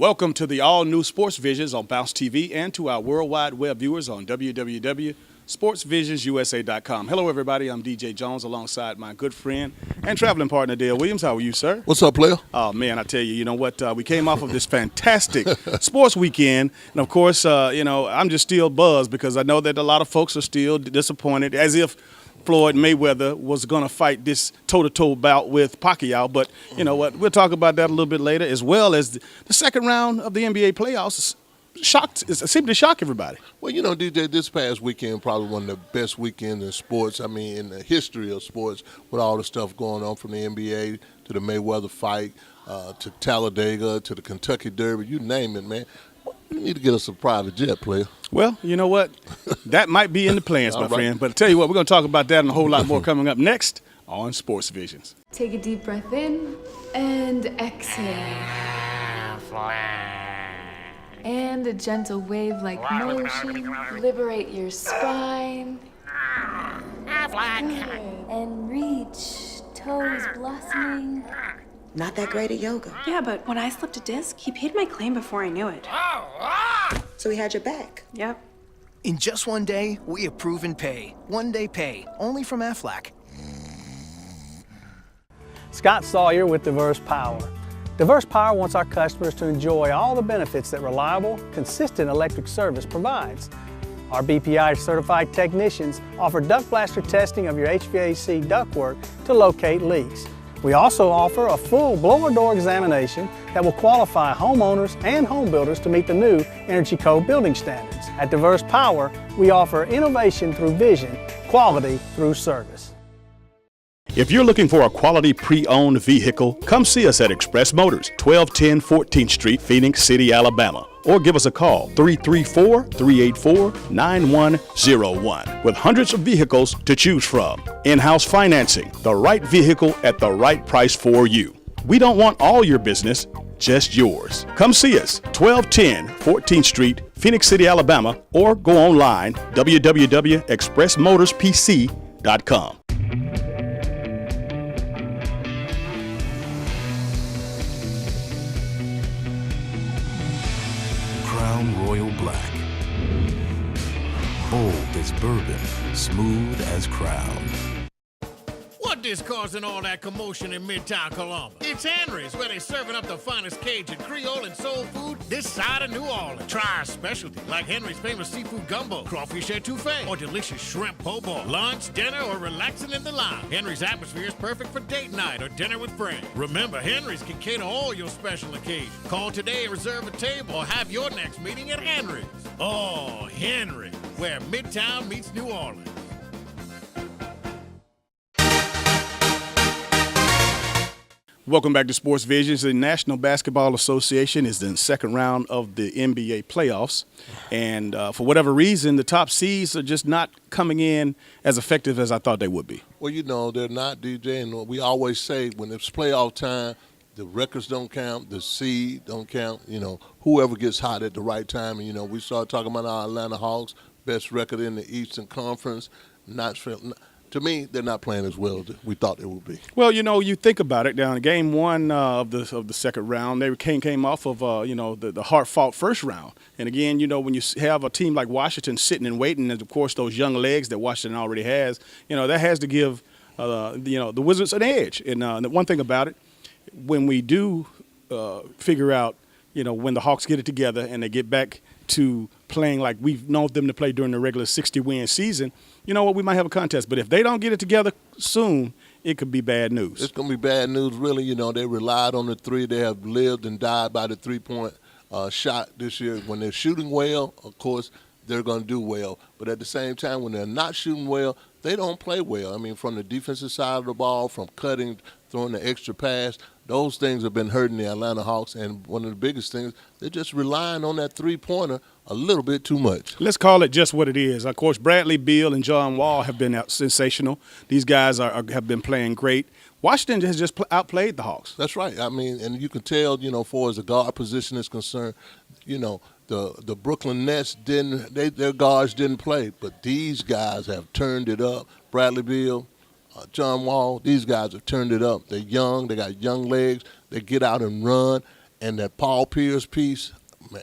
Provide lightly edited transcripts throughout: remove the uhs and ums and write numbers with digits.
Welcome to the all-new Sports Visions on Bounce TV and to our worldwide web viewers on www.sportsvisionsusa.com. Hello, everybody. I'm DJ Jones alongside my good friend and traveling partner, Dale Williams. How are you, sir? What's up, player? Oh, man, I tell you, you know what? We came off of this fantastic sports weekend. And, of course, I'm just still buzzed because I know that a lot of folks are still disappointed, as if Floyd Mayweather was going to fight this toe-to-toe bout with Pacquiao. But you know what? We'll talk about that a little bit later, as well as the second round of the NBA playoffs seemed to shock everybody. Well, you know, DJ, this past weekend probably one of the best weekends in sports. I mean, in the history of sports, with all the stuff going on from the NBA to the Mayweather fight to Talladega to the Kentucky Derby, you name it, man. You need to get us a private jet, player. Well, you know what? That might be in the plans, my friend. But I tell you what, we're going to talk about that and a whole lot more coming up next on Sports Visions. Take a deep breath in and exhale. And a gentle wave-like motion. Liberate your spine. Good. And reach, toes blossoming. Not that great at yoga. Yeah, but when I slipped a disc, he paid my claim before I knew it. So he had your back. Yep. In just one day, we approve and pay. One day pay, only from Aflac. Scott Sawyer with Diverse Power. Diverse Power wants our customers to enjoy all the benefits that reliable, consistent electric service provides. Our BPI certified technicians offer duct blaster testing of your HVAC ductwork to locate leaks. We also offer a full blower door examination that will qualify homeowners and home builders to meet the new Energy Code building standards. At Diverse Power, we offer innovation through vision, quality through service. If you're looking for a quality pre-owned vehicle, come see us at Express Motors, 1210 14th Street, Phoenix City, Alabama. Or give us a call, 334-384-9101, with hundreds of vehicles to choose from. In-house financing, the right vehicle at the right price for you. We don't want all your business, just yours. Come see us, 1210 14th Street, Phoenix City, Alabama, or go online, www.expressmotorspc.com. Royal Black. Bold as bourbon, smooth as Crown. What is causing all that commotion in Midtown Columbus? It's Henry's, where they're serving up the finest Cajun, Creole, and soul food this side of New Orleans. Try our specialty, like Henry's famous seafood gumbo, crawfish etouffee, or delicious shrimp po' boy. Lunch, dinner, or relaxing in the lounge. Henry's atmosphere is perfect for date night or dinner with friends. Remember, Henry's can cater all your special occasions. Call today and reserve a table or have your next meeting at Henry's. Oh, Henry's, where Midtown meets New Orleans. Welcome back to Sports Visions. The National Basketball Association is in the second round of the NBA playoffs. And for whatever reason, the top seeds are just not coming in as effective as I thought they would be. Well, you know, they're not, DJ. And we always say when it's playoff time, the records don't count, the seed don't count. You know, whoever gets hot at the right time. And, you know, we started talking about our Atlanta Hawks, best record in the Eastern Conference. To me, they're not playing as well as we thought they would be. Well, you know, you think about it. Down in game one of the second round, they came off of the hard-fought first round. And again, you know, when you have a team like Washington sitting and waiting, and of course those young legs that Washington already has, you know, that has to give the Wizards an edge. And the one thing about it, when we do figure out, you know, when the Hawks get it together and they get back to playing like we've known them to play during the regular 60-win season, you know what, we might have a contest. But if they don't get it together soon, it could be bad news. It's going to be bad news, really. You know, they relied on the three. They have lived and died by the three-point shot this year. When they're shooting well, of course, they're going to do well. But at the same time, when they're not shooting well, they don't play well. I mean, from the defensive side of the ball, from cutting, throwing the extra pass, those things have been hurting the Atlanta Hawks. And one of the biggest things, they're just relying on that three-pointer a little bit too much. Let's call it just what it is. Of course, Bradley Beal and John Wall have been sensational. These guys have been playing great. Washington has just outplayed the Hawks. That's right. I mean, and you can tell, you know, far as the guard position is concerned, you know, the Brooklyn Nets their guards didn't play, but these guys have turned it up. Bradley Beal, John Wall, these guys have turned it up. They're young. They got young legs. They get out and run. and that Paul Pierce piece, man,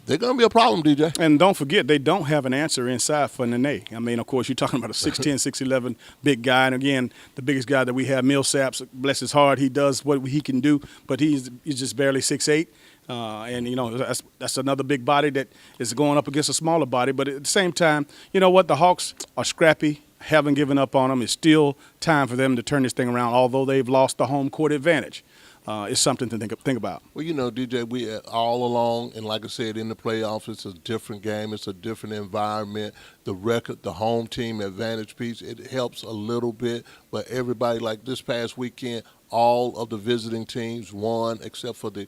they're going to be a problem, DJ. And don't forget, they don't have an answer inside for Nene. I mean, of course, you're talking about a 6'10", 6'11" big guy. And, again, the biggest guy that we have, Millsaps, bless his heart, he does what he can do, but he's just barely 6'8". And, you know, that's another big body that is going up against a smaller body. But at the same time, you know what? The Hawks are scrappy, haven't given up on them. It's still time for them to turn this thing around, although they've lost the home court advantage. It's something to think about. Well, you know, DJ, we all along, and like I said, in the playoffs, it's a different game. It's a different environment. The record, the home team advantage piece, it helps a little bit. But everybody, like this past weekend, all of the visiting teams won except for the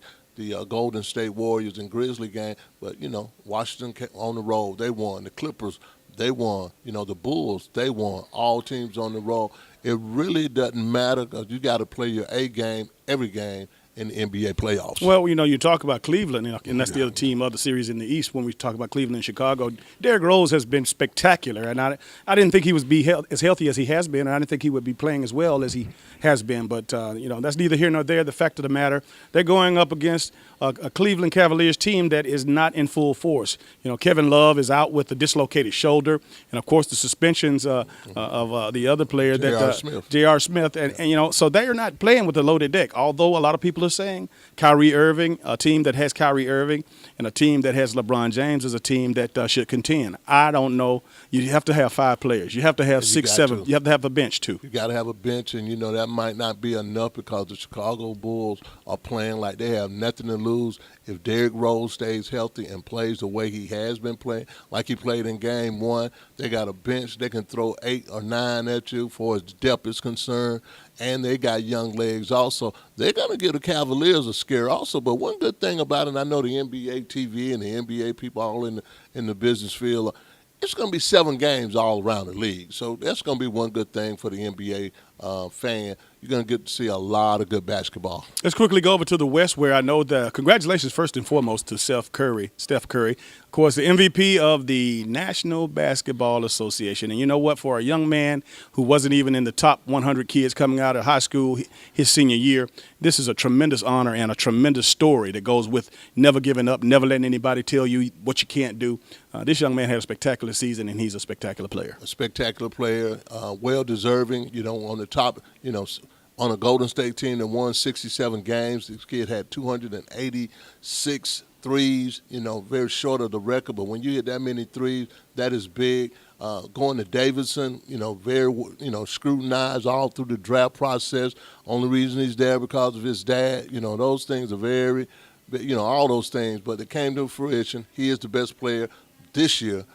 Golden State Warriors and Grizzly game. But, you know, Washington on the road, they won. The Clippers, they won. You know, the Bulls, they won. All teams on the road. It really doesn't matter because you got to play your A game every game in the NBA playoffs. Well, you know, you talk about Cleveland, and that's the other team, other series in the East. When we talk about Cleveland and Chicago, Derrick Rose has been spectacular, and I didn't think he would be as healthy as he has been, and I didn't think he would be playing as well as he has been. But you know, that's neither here nor there. The fact of the matter, they're going up against a Cleveland Cavaliers team that is not in full force. You know, Kevin Love is out with a dislocated shoulder, and of course the suspensions of the other player, J.R. Smith, and you know, so they are not playing with a loaded deck. Although a lot of people are saying Kyrie Irving, a team that has Kyrie Irving, and a team that has LeBron James is a team that should contend. I don't know. You have to have 5 players. You have to have 6, 7. You have to have a bench too. You got to have a bench, and you know that might not be enough because the Chicago Bulls are playing like they have nothing to lose. If Derrick Rose stays healthy and plays the way he has been playing, like he played in Game 1, they got a bench. They can throw 8 or 9 at you for as depth is concerned, and they got young legs also. They're going to give the Cavaliers a scare also. But one good thing about it, I know the NBA TV and the NBA people all in the business field, it's going to be 7 games all around the league. So that's going to be one good thing for the NBA fan. You're going to get to see a lot of good basketball. Let's quickly go over to the West, where I know that congratulations first and foremost to Steph Curry. Of course, the MVP of the National Basketball Association. And you know what? For a young man who wasn't even in the top 100 kids coming out of high school his senior year, this is a tremendous honor and a tremendous story that goes with never giving up, never letting anybody tell you what you can't do. This young man had a spectacular season, and he's a spectacular player. A spectacular player, well-deserving, you know, on the top, you know, on a Golden State team that won 67 games. This kid had 286 threes, you know, very short of the record. But when you hit that many threes, that is big. Going to Davidson, you know, very, you know, scrutinized all through the draft process. Only reason he's there because of his dad. You know, those things are very, you know, all those things. But it came to fruition. He is the best player this year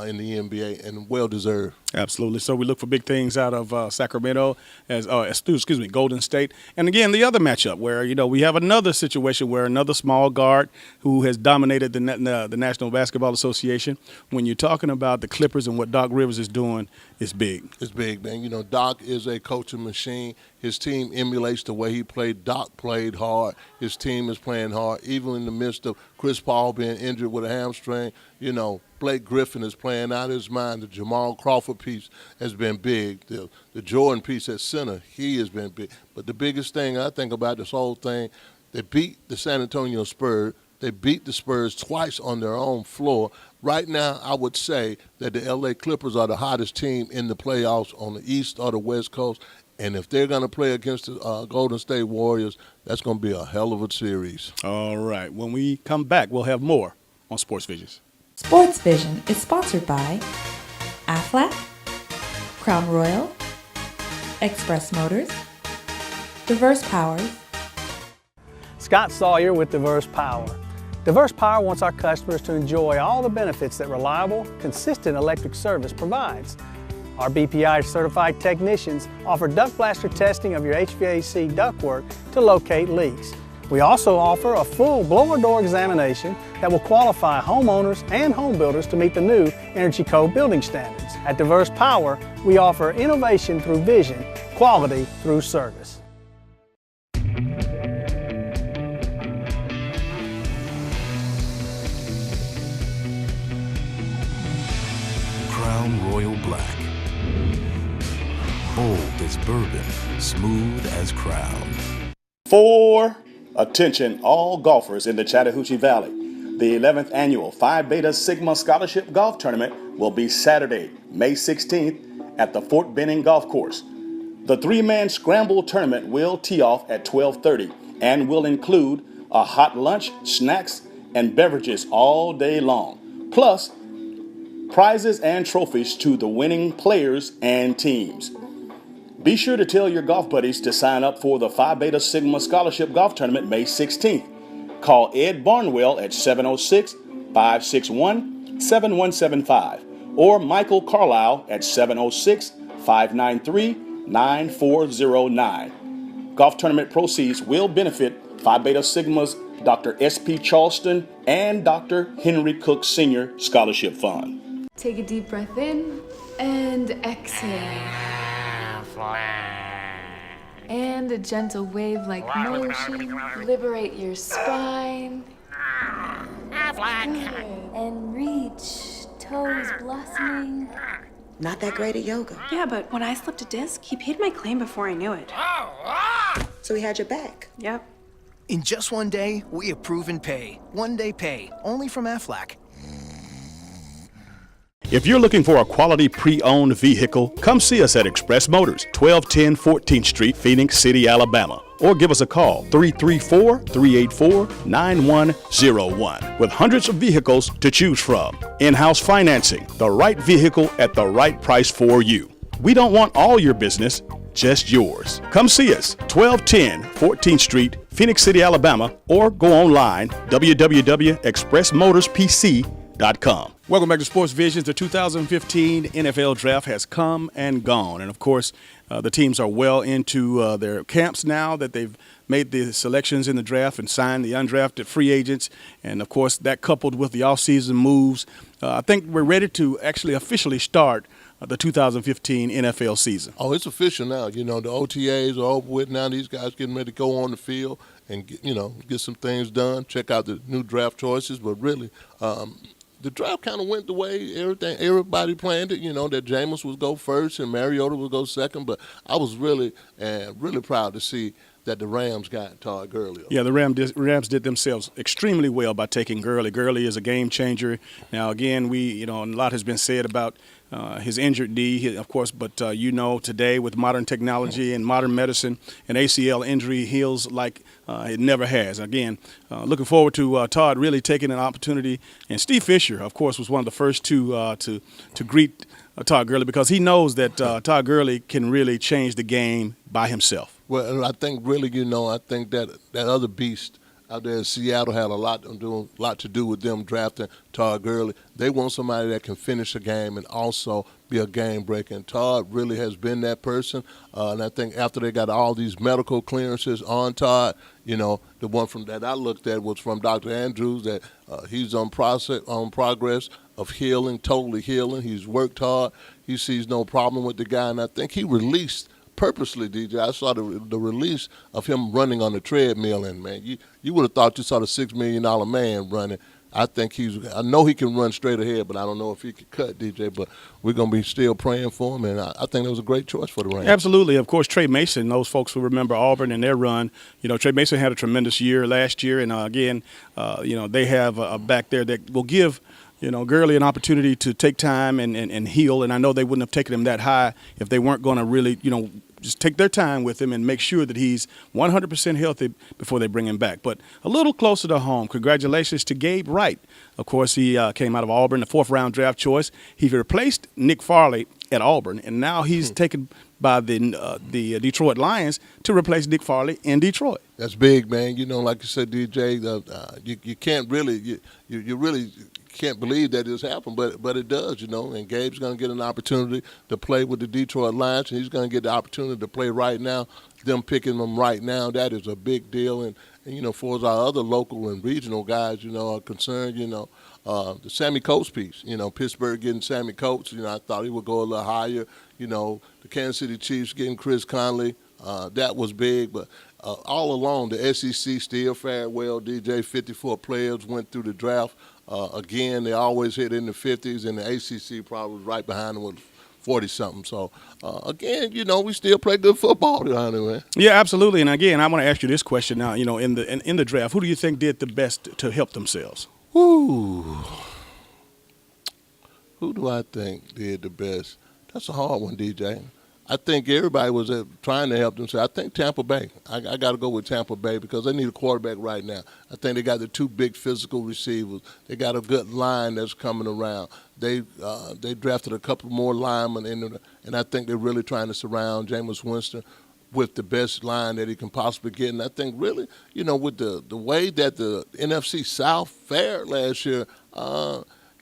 in the NBA, and well-deserved. Absolutely. So we look for big things out of Sacramento, Golden State. And again, the other matchup where, you know, we have another situation where another small guard who has dominated the National Basketball Association. When you're talking about the Clippers and what Doc Rivers is doing, it's big. It's big, man. You know, Doc is a coaching machine. His team emulates the way he played. Doc played hard. His team is playing hard, even in the midst of Chris Paul being injured with a hamstring. You know, Blake Griffin is playing out of his mind. The Jamal Crawford piece has been big. The Jordan piece at center, he has been big. But the biggest thing I think about this whole thing, they beat the San Antonio Spurs. They beat the Spurs twice on their own floor. Right now, I would say that the L.A. Clippers are the hottest team in the playoffs on the East or the West Coast. And if they're going to play against the Golden State Warriors, that's going to be a hell of a series. All right. When we come back, we'll have more on Sports Visions. Sports Vision is sponsored by Aflac, Crown Royal, Express Motors, Diverse Powers. Scott Sawyer with Diverse Power. Diverse Power wants our customers to enjoy all the benefits that reliable, consistent electric service provides. Our BPI certified technicians offer duct blaster testing of your HVAC ductwork to locate leaks. We also offer a full blower door examination that will qualify homeowners and home builders to meet the new Energy Code building standards. At Diverse Power, we offer innovation through vision, quality through service. Crown Royal Black. Bold as bourbon, smooth as crown. 4, Attention all golfers in the Chattahoochee Valley. The 11th annual Phi Beta Sigma Scholarship Golf Tournament will be Saturday, May 16th at the Fort Benning Golf Course. The three-man scramble tournament will tee off at 12:30 and will include a hot lunch, snacks, and beverages all day long, plus prizes and trophies to the winning players and teams. Be sure to tell your golf buddies to sign up for the Phi Beta Sigma Scholarship Golf Tournament May 16th. Call Ed Barnwell at 706-561-7175 or Michael Carlisle at 706-593-9409. Golf tournament proceeds will benefit Phi Beta Sigma's Dr. S.P. Charleston and Dr. Henry Cook Sr. Scholarship Fund. Take a deep breath in and exhale. And a gentle wave-like motion. Liberate your spine. Good. And reach, toes blossoming. Not that great at yoga. Yeah, but when I slipped a disc, he paid my claim before I knew it. So he had your back. Yep. In just one day, we approve and pay. One day pay, only from Aflac. If you're looking for a quality pre-owned vehicle, come see us at Express Motors, 1210 14th Street, Phoenix City, Alabama. Or give us a call, 334-384-9101, with hundreds of vehicles to choose from. In-house financing, the right vehicle at the right price for you. We don't want all your business, just yours. Come see us, 1210 14th Street, Phoenix City, Alabama, or go online, www.expressmotorspc.com. Welcome back to Sports Visions. The 2015 NFL Draft has come and gone. And, of course, the teams are well into their camps now that they've made the selections in the draft and signed the undrafted free agents. And, of course, that coupled with the offseason moves, I think we're ready to actually officially start the 2015 NFL season. Oh, it's official now. You know, the OTAs are over with now. These guys getting ready to go on the field and, get some things done, check out the new draft choices. But really, the draft kind of went the way everybody planned it, that Jameis would go first and Mariota would go second. But I was really proud to see that the Rams got Todd Gurley. Yeah, the Rams did themselves extremely well by taking Gurley. Gurley is a game changer. Now, again, a lot has been said about his injured knee, of course, but today with modern technology and modern medicine, an ACL injury heals like it never has. Again, looking forward to Todd really taking an opportunity. And Steve Fisher, of course, was one of the first to greet Todd Gurley because he knows that Todd Gurley can really change the game by himself. Well, I think really, I think that other beast out there in Seattle had a lot to do with them drafting Todd Gurley. They want somebody that can finish a game and also be a game breaker. And Todd really has been that person. And I think after they got all these medical clearances on Todd, the one from that I looked at was from Dr. Andrews that he's on progress of healing, totally healing. He's worked hard. He sees no problem with the guy, and I think he released. Purposely, DJ, I saw the release of him running on the treadmill, and man, you would have thought you saw the $6 million man running. I know he can run straight ahead, but I don't know if he could cut, DJ. But we're gonna be still praying for him, and I think that was a great choice for the Rams. Absolutely, of course, Trey Mason. Those folks who remember Auburn and their run, Trey Mason had a tremendous year last year, and again, they have a back there that will give. Gurley an opportunity to take time and heal. And I know they wouldn't have taken him that high if they weren't going to really, just take their time with him and make sure that he's 100% healthy before they bring him back. But a little closer to home, congratulations to Gabe Wright. Of course, he came out of Auburn, the fourth-round draft choice. He replaced Nick Farley at Auburn, and now he's taken by the Detroit Lions to replace Nick Farley in Detroit. That's big, man. Like you said, DJ, you can't really you really can't believe that this happened, but it does, and Gabe's going to get an opportunity to play with the Detroit Lions, and he's going to get the opportunity to play right now. Them picking them right now, that is a big deal. And for as our other local and regional guys, are concerned, the Sammy Coates piece, Pittsburgh getting Sammy Coates, I thought he would go a little higher. The Kansas City Chiefs getting Chris Conley, that was big. But all along, the SEC still fared well. DJ, 54 players went through the draft. Again, they always hit in the 50s, and the ACC probably was right behind them with 40-something. So, again, we still play good football down there, man. Yeah, absolutely. And again, I want to ask you this question now. In the draft, who do you think did the best to help themselves? Who do I think did the best? That's a hard one, DJ. I think everybody was trying to help themselves. I think Tampa Bay. I got to go with Tampa Bay because they need a quarterback right now. I think they got the 2 big physical receivers. They got a good line that's coming around. They drafted a couple more linemen, and I think they're really trying to surround Jameis Winston with the best line that he can possibly get. And I think really, with the way that the NFC South fared last year,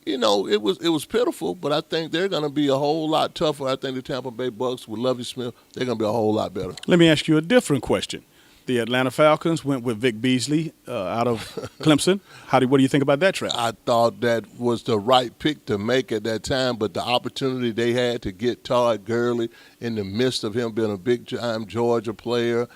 it was pitiful, but I think they're going to be a whole lot tougher. I think the Tampa Bay Bucks with Lovie Smith, they're going to be a whole lot better. Let me ask you a different question. The Atlanta Falcons went with Vic Beasley out of Clemson. What do you think about that draft? I thought that was the right pick to make at that time, but the opportunity they had to get Todd Gurley in the midst of him being a big-time Georgia player,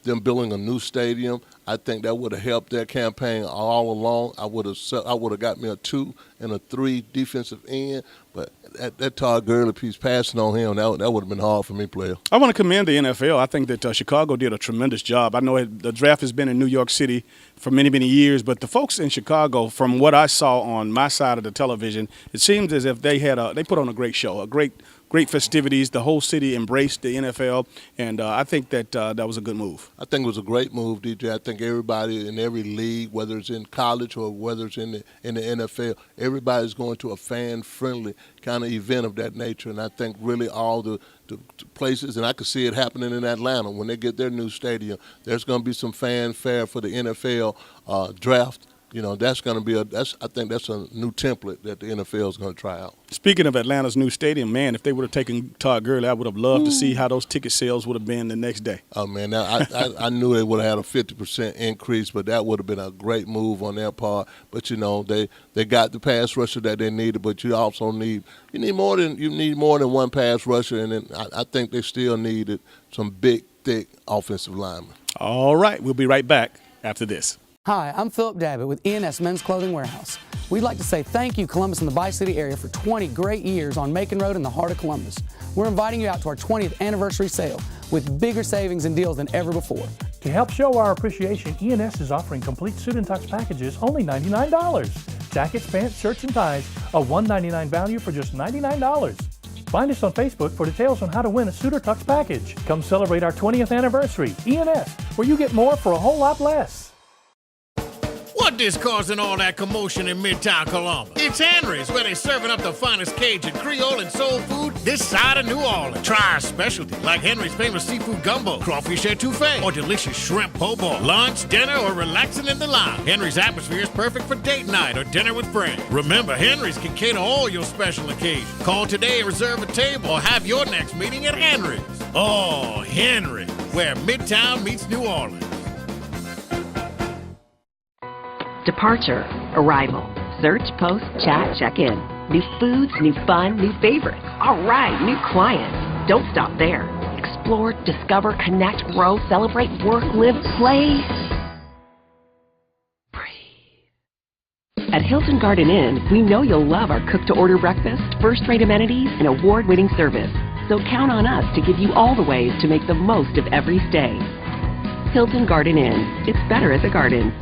them building a new stadium, I think that would have helped their campaign all along. I would have got me a 2 and a 3 defensive end, but that Todd Gurley piece passing on him, that would have been hard for me, player. I want to commend the NFL. I think that Chicago did a tremendous job. I know the draft has been in New York City for many, many years, but the folks in Chicago, from what I saw on my side of the television, it seems as if they put on a great show, great festivities. The whole city embraced the NFL, and I think that was a good move. I think it was a great move, DJ. I think everybody in every league, whether it's in college or whether it's in the NFL, everybody's going to a fan-friendly kind of event of that nature. And I think really all the places, and I could see it happening in Atlanta when they get their new stadium, there's going to be some fanfare for the NFL draft. That's going to be I think that's a new template that the NFL is going to try out. Speaking of Atlanta's new stadium, man, if they would have taken Todd Gurley, I would have loved to see how those ticket sales would have been the next day. Oh, man, I knew they would have had a 50% increase, but that would have been a great move on their part. But, they got the pass rusher that they needed, but you also need more than one pass rusher, and then I think they still needed some big, thick offensive linemen. All right, we'll be right back after this. Hi, I'm Philip Davitt with ENS Men's Clothing Warehouse. We'd like to say thank you, Columbus and the Bi-City area, for 20 great years on Macon Road in the heart of Columbus. We're inviting you out to our 20th anniversary sale with bigger savings and deals than ever before. To help show our appreciation, ENS is offering complete suit and tux packages only $99. Jackets, pants, shirts, and ties, a $199 value for just $99. Find us on Facebook for details on how to win a suit or tux package. Come celebrate our 20th anniversary. ENS, where you get more for a whole lot less. What is causing all that commotion in Midtown Columbus? It's Henry's, where they're serving up the finest Cajun, Creole, and soul food this side of New Orleans. Try our specialty, like Henry's famous seafood gumbo, crawfish etouffee, or delicious shrimp po' boy. Lunch, dinner, or relaxing in the lounge. Henry's atmosphere is perfect for date night or dinner with friends. Remember, Henry's can cater all your special occasions. Call today and reserve a table, or have your next meeting at Henry's. Oh, Henry's, where Midtown meets New Orleans. Departure, arrival, search, post, chat, check-in. New foods, new fun, new favorites. All right, new clients. Don't stop there. Explore, discover, connect, grow, celebrate, work, live, play. Breathe. At Hilton Garden Inn, we know you'll love our cook-to-order breakfast, first-rate amenities, and award-winning service. So count on us to give you all the ways to make the most of every stay. Hilton Garden Inn. It's better at the Garden.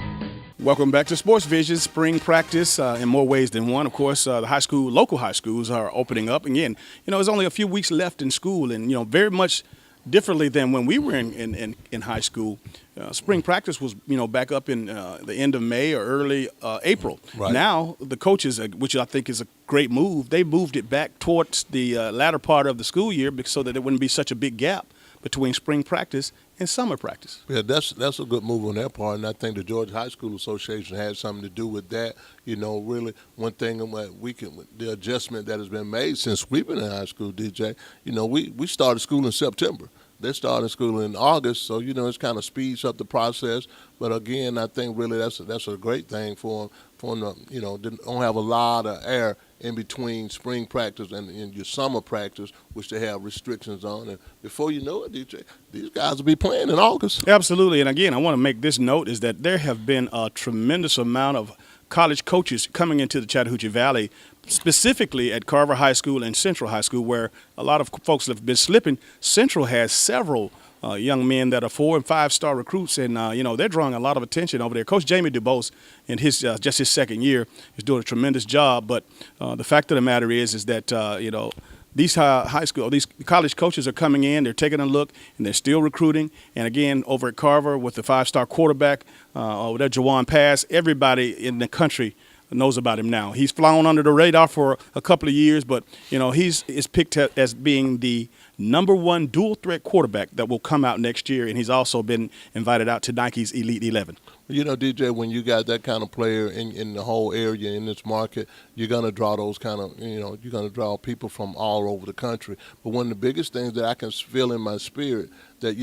Welcome back to Sports Vision. Spring practice in more ways than one. Of course, the local high schools are opening up. Again, there's only a few weeks left in school, and, very much differently than when we were in high school. Spring practice was, back up in the end of May or early April. Right. Now, the coaches, which I think is a great move, they moved it back towards the latter part of the school year so that there wouldn't be such a big gap between spring practice and summer practice. Yeah, that's a good move on their part, and I think the Georgia High School Association had something to do with that. Really, one thing the adjustment that has been made since we've been in high school, DJ, we started school in September. They started school in August, so, it's kind of speeds up the process. But, again, I think really that's a great thing for them, they don't have a lot of air in between spring practice and your summer practice, which they have restrictions on. And before you know it, DJ, these guys will be playing in August. Absolutely. And, again, I want to make this note is that there have been a tremendous amount of college coaches coming into the Chattahoochee Valley, specifically at Carver High School and Central High School, where a lot of folks have been slipping. Central has several young men that are 4- and 5-star recruits, and they're drawing a lot of attention over there. Coach Jamie DuBose, in his just his second year, is doing a tremendous job. But the fact of the matter is that these high school, these college coaches are coming in, they're taking a look, and they're still recruiting. And again, over at Carver with the 5-star quarterback over there, Jawan Pass, everybody in the country knows about him now. He's flown under the radar for a couple of years, but he's picked as being the #1 dual threat quarterback that will come out next year, and he's also been invited out to Nike's Elite 11. DJ, when you got that kind of player in the whole area, in this market, you're going to draw those kind of, you're going to draw people from all over the country. But one of the biggest things that I can feel in my spirit that,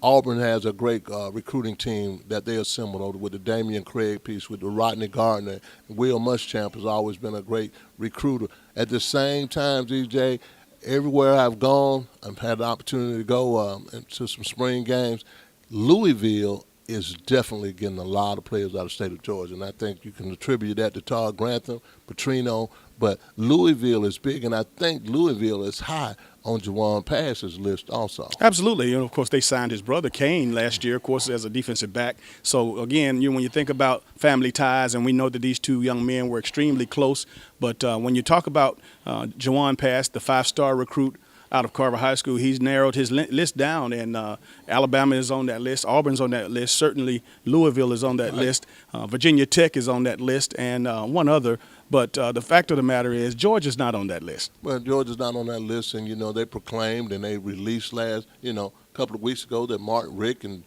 Auburn has a great recruiting team that they assembled over with the Damian Craig piece, with the Rodney Gardner. Will Muschamp has always been a great recruiter. At the same time, DJ, everywhere I've gone, I've had the opportunity to go to some spring games. Louisville is definitely getting a lot of players out of the state of Georgia, and I think you can attribute that to Todd Grantham, Petrino, but Louisville is big, and I think Louisville is high on Jawan Pass's list also. Absolutely. Of course, they signed his brother Kane last year, of course, as a defensive back. So, again, when you think about family ties, and we know that these two young men were extremely close, but when you talk about Jawan Pass, the 5-star recruit out of Carver High School, he's narrowed his list down, and Alabama is on that list, Auburn's on that list, certainly Louisville is on that list, Virginia Tech is on that list, and one other. But the fact of the matter is, Georgia's not on that list. Well, Georgia's not on that list, and they proclaimed and they released a couple of weeks ago that Mark Rick and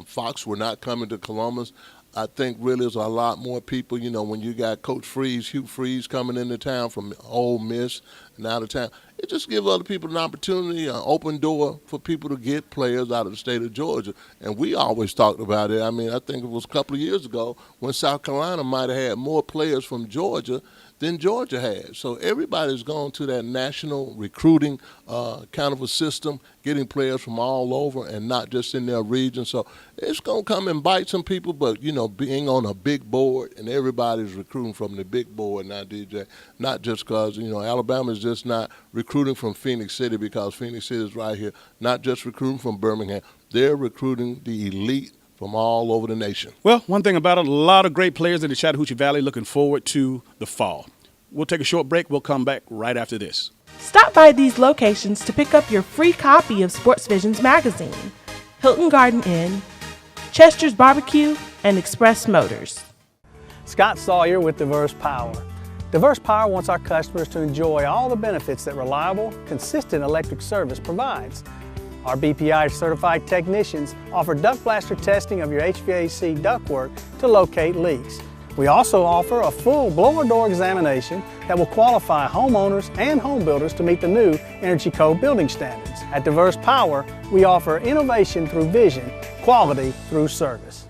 Fox were not coming to Columbus. I think really there's a lot more people, when you got Coach Hugh Freeze coming into town from Ole Miss and out of town. It just gives other people an opportunity, an open door for people to get players out of the state of Georgia. And we always talked about it. I mean, I think it was a couple of years ago when South Carolina might have had more players from Georgia than Georgia had. So everybody's gone to that national recruiting kind of a system, getting players from all over and not just in their region. So it's going to come and bite some people, but, being on a big board and everybody's recruiting from the big board now, DJ, not just because, Alabama's just not recruiting from Phoenix City because Phoenix City is right here, not just recruiting from Birmingham. They're recruiting the elite from all over the nation. Well, one thing about it, a lot of great players in the Chattahoochee Valley looking forward to the fall. We'll take a short break. We'll come back right after this. Stop by these locations to pick up your free copy of Sportsvisions magazine. Hilton Garden Inn, Chester's Barbecue, and Express Motors. Scott Sawyer with Diverse Power. Diverse Power wants our customers to enjoy all the benefits that reliable, consistent electric service provides. Our BPI certified technicians offer duct blaster testing of your HVAC ductwork to locate leaks. We also offer a full blower door examination that will qualify homeowners and home builders to meet the new Energy Code building standards. At Diverse Power, we offer innovation through vision, quality through service.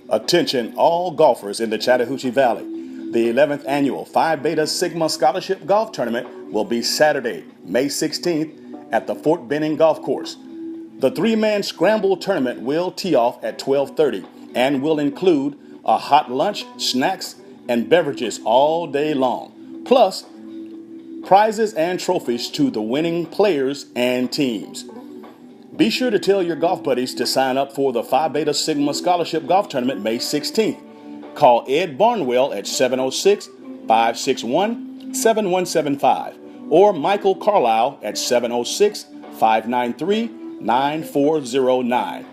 Attention all golfers in the Chattahoochee Valley. The 11th annual Phi Beta Sigma Scholarship Golf Tournament will be Saturday, May 16th at the Fort Benning Golf Course. The 3-man scramble tournament will tee off at 12:30 and will include a hot lunch, snacks, and beverages all day long, plus prizes and trophies to the winning players and teams. Be sure to tell your golf buddies to sign up for the Phi Beta Sigma Scholarship Golf Tournament May 16th. Call Ed Barnwell at 706-561-7175 or Michael Carlisle at 706-593-9409.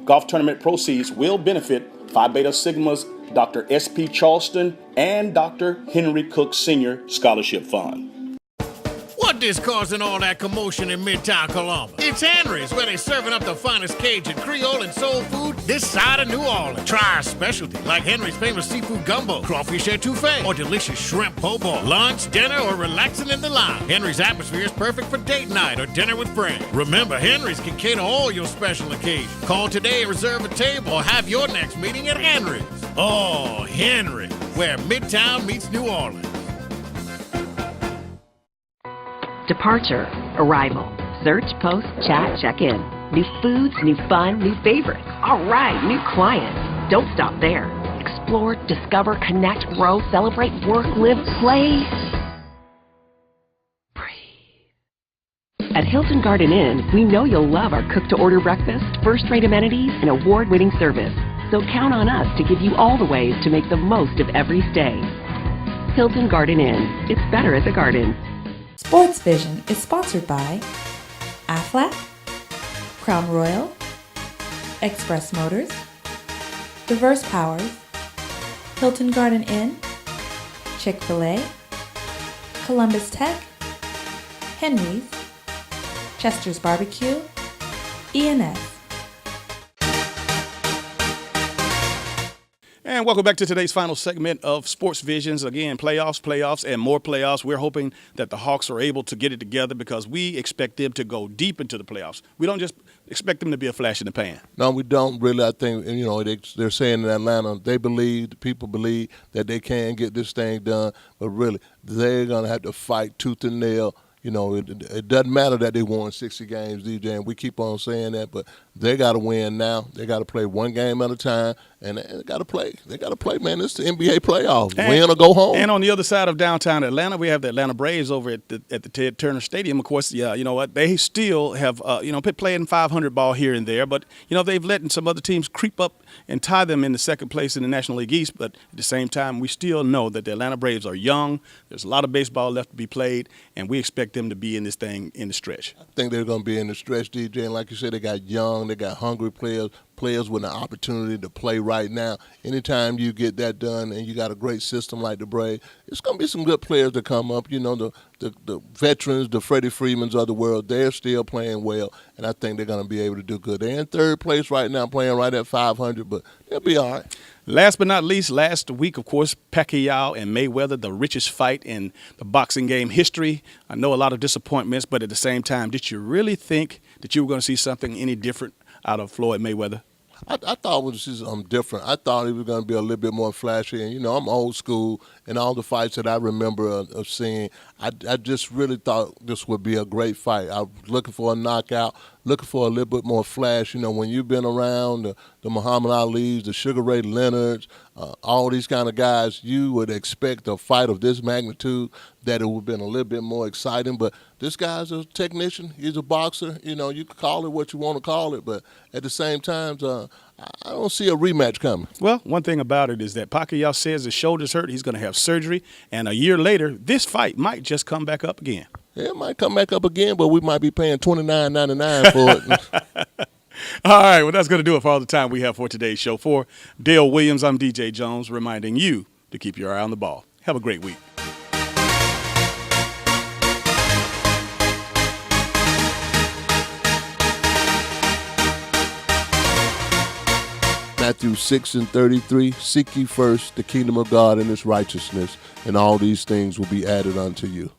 Golf tournament proceeds will benefit Phi Beta Sigma's Dr. S.P. Charleston and Dr. Henry Cook Sr. Scholarship Fund. What is causing all that commotion in Midtown Columbus? It's Henry's, where they're serving up the finest Cajun, Creole, and soul food this side of New Orleans. Try our specialty, like Henry's famous seafood gumbo, crawfish etouffee, or delicious shrimp po' boy. Lunch, dinner, or relaxing in the lounge. Henry's atmosphere is perfect for date night or dinner with friends. Remember, Henry's can cater all your special occasions. Call today and reserve a table or have your next meeting at Henry's. Oh, Henry, where Midtown meets New Orleans. Departure, arrival, search, post, chat, check-in. New foods, new fun, new favorites. All right, new clients. Don't stop there. explore, discover, connect, grow, celebrate, work, live, play. At Hilton Garden Inn, we know you'll love our cook-to-order breakfast, first-rate amenities, and award-winning service. So count on us to give you all the ways to make the most of every stay. Hilton Garden Inn. It's better at the Garden. Sports Vision is sponsored by Aflac, Crown Royal, Express Motors, Diverse Powers, Hilton Garden Inn, Chick-fil-A, Columbus Tech, Henry's, Chester's Barbecue, ENS. And welcome back to today's final segment of Sports Visions. Again, playoffs, and more playoffs. We're hoping that the Hawks are able to get it together because we expect them to go deep into the playoffs. We don't just expect them to be a flash in the pan. No, we don't really. I think, they're saying in Atlanta, the people believe that they can get this thing done, but really, they're going to have to fight tooth and nail. It doesn't matter that they won 60 games, DJ, and we keep on saying that, but they got to win now. They got to play one game at a time, and they got to play. They got to play, man. It's the NBA playoffs. Win or go home. And on the other side of downtown Atlanta, we have the Atlanta Braves over at the Ted Turner Stadium. Of course, you know what? They still have, playing 500 ball here and there, but, they've let some other teams creep up and tie them in the second place in the National League East. But at the same time, we still know that the Atlanta Braves are young. There's a lot of baseball left to be played, and we expect them to be in this thing in the stretch. I think they're going to be in the stretch, DJ. And like you said, they got young, they got hungry players with an opportunity to play right now. Anytime you get that done and you got a great system like the Braves, it's going to be some good players to come up. The veterans, the Freddie Freemans of the world, they're still playing well, and I think they're going to be able to do good. They're in third place right now, playing right at 500, but they'll be all right. Last but not least, last week, of course, Pacquiao and Mayweather, the richest fight in the boxing game history. I know a lot of disappointments, but at the same time, did you really think that you were going to see something any different out of Floyd Mayweather? I thought it was different. I thought it was going to be a little bit more flashy. And, I'm old school, and all the fights that I remember of seeing, I just really thought this would be a great fight. I was looking for a knockout, looking for a little bit more flash. When you've been around the Muhammad Ali's, the Sugar Ray Leonards, all these kind of guys, you would expect a fight of this magnitude that it would have been a little bit more exciting. But this guy's a technician. He's a boxer. You can call it what you want to call it. But at the same time, I don't see a rematch coming. Well, one thing about it is that Pacquiao says his shoulder's hurt. He's going to have surgery. And a year later, this fight might just come back up again. Yeah, it might come back up again, but we might be paying $29.99 for it. All right, well, that's going to do it for all the time we have for today's show. For Dale Williams, I'm DJ Jones, reminding you to keep your eye on the ball. Have a great week. Matthew 6:33, seek ye first the kingdom of God and his righteousness, and all these things will be added unto you.